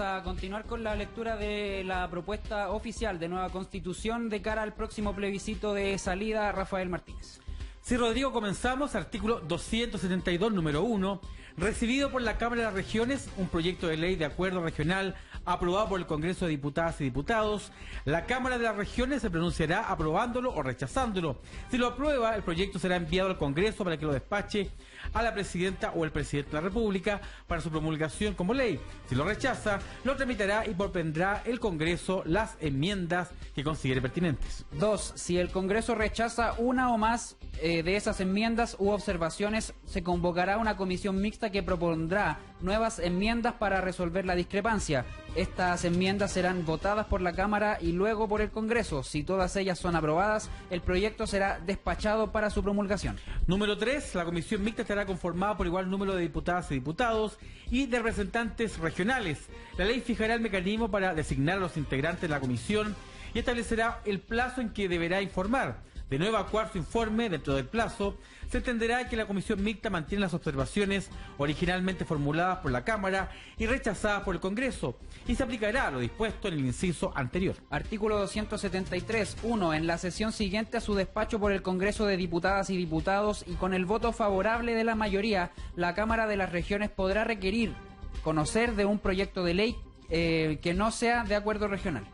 A continuar con la lectura de la propuesta oficial de nueva constitución de cara al próximo plebiscito de salida, Rafael Martínez. Sí, Rodrigo, comenzamos. Artículo 272, número 1. Recibido por la Cámara de las Regiones, un proyecto de ley de acuerdo regional aprobado por el Congreso de Diputadas y Diputados. La Cámara de las Regiones se pronunciará aprobándolo o rechazándolo. Si lo aprueba, el proyecto será enviado al Congreso para que lo despache a la Presidenta o el Presidente de la República para su promulgación como ley. Si lo rechaza, lo tramitará y propondrá el Congreso las enmiendas que considere pertinentes. 2. Si el Congreso rechaza una o más de esas enmiendas u observaciones, se convocará una comisión mixta que propondrá nuevas enmiendas para resolver la discrepancia. Estas enmiendas serán votadas por la Cámara y luego por el Congreso. Si todas ellas son aprobadas, el proyecto será despachado para su promulgación. Número 3. La comisión mixta estará conformada por igual número de diputadas y diputados y de representantes regionales. La ley fijará el mecanismo para designar a los integrantes de la comisión y establecerá el plazo en que deberá informar. De no evacuar su informe dentro del plazo, se entenderá que la comisión mixta mantiene las observaciones originalmente formuladas por la Cámara y rechazadas por el Congreso, y se aplicará lo dispuesto en el inciso anterior. Artículo 273. 1. En la sesión siguiente a su despacho por el Congreso de Diputadas y Diputados y con el voto favorable de la mayoría, la Cámara de las Regiones podrá requerir conocer de un proyecto de ley que no sea de acuerdo regional.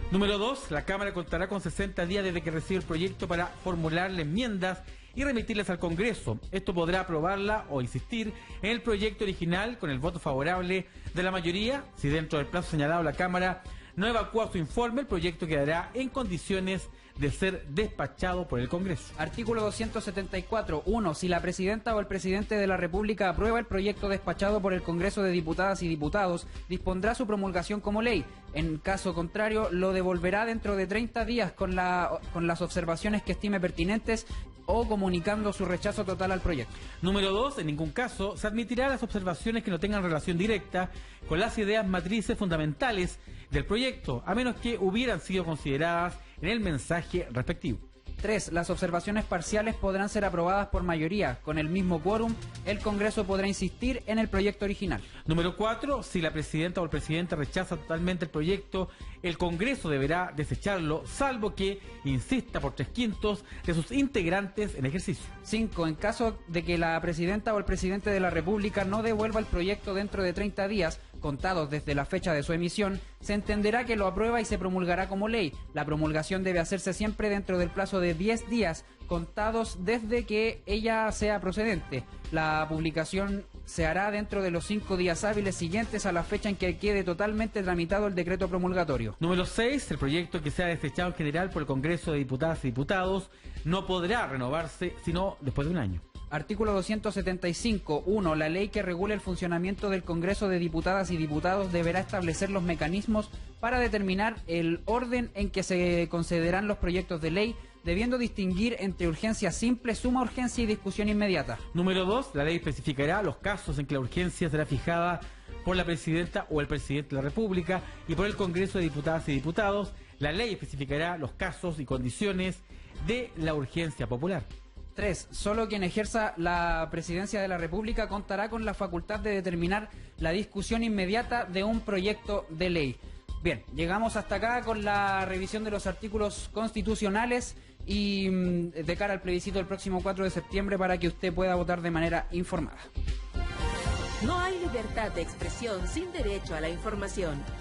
Número 2. La Cámara contará con 60 días desde que recibe el proyecto para formularle enmiendas y remitirlas al Congreso. Esto podrá aprobarla o insistir en el proyecto original con el voto favorable de la mayoría. Si dentro del plazo señalado la Cámara no evacúa su informe, el proyecto quedará en condiciones de ser despachado por el Congreso. Artículo 274. 1. Si la Presidenta o el Presidente de la República aprueba el proyecto despachado por el Congreso de Diputadas y Diputados, dispondrá su promulgación como ley. En caso contrario, lo devolverá dentro de 30 días con las observaciones que estime pertinentes o comunicando su rechazo total al proyecto. Número 2. En ningún caso se admitirá las observaciones que no tengan relación directa con las ideas matrices fundamentales del proyecto, a menos que hubieran sido consideradas en el mensaje respectivo. 3. Las observaciones parciales podrán ser aprobadas por mayoría. Con el mismo quórum, el Congreso podrá insistir en el proyecto original. Número 4. Si la Presidenta o el Presidente rechaza totalmente el proyecto, el Congreso deberá desecharlo, salvo que insista por 3/5 de sus integrantes en ejercicio. 5. En caso de que la Presidenta o el Presidente de la República no devuelva el proyecto dentro de 30 días, contados desde la fecha de su emisión, se entenderá que lo aprueba y se promulgará como ley. La promulgación debe hacerse siempre dentro del plazo de 10 días, contados desde que ella sea procedente. La publicación se hará dentro de los 5 días hábiles siguientes a la fecha en que quede totalmente tramitado el decreto promulgatorio. Número 6. El proyecto que sea desechado en general por el Congreso de Diputadas y Diputados no podrá renovarse sino después de un año. Artículo 275. 1. La ley que regule el funcionamiento del Congreso de Diputadas y Diputados deberá establecer los mecanismos para determinar el orden en que se concederán los proyectos de ley, debiendo distinguir entre urgencia simple, suma urgencia y discusión inmediata. Número 2. La ley especificará los casos en que la urgencia será fijada por la Presidenta o el Presidente de la República y por el Congreso de Diputadas y Diputados. La ley especificará los casos y condiciones de la urgencia popular. 3. Solo quien ejerza la presidencia de la República contará con la facultad de determinar la discusión inmediata de un proyecto de ley. Bien, llegamos hasta acá con la revisión de los artículos constitucionales y de cara al plebiscito del próximo 4 de septiembre para que usted pueda votar de manera informada. No hay libertad de expresión sin derecho a la información.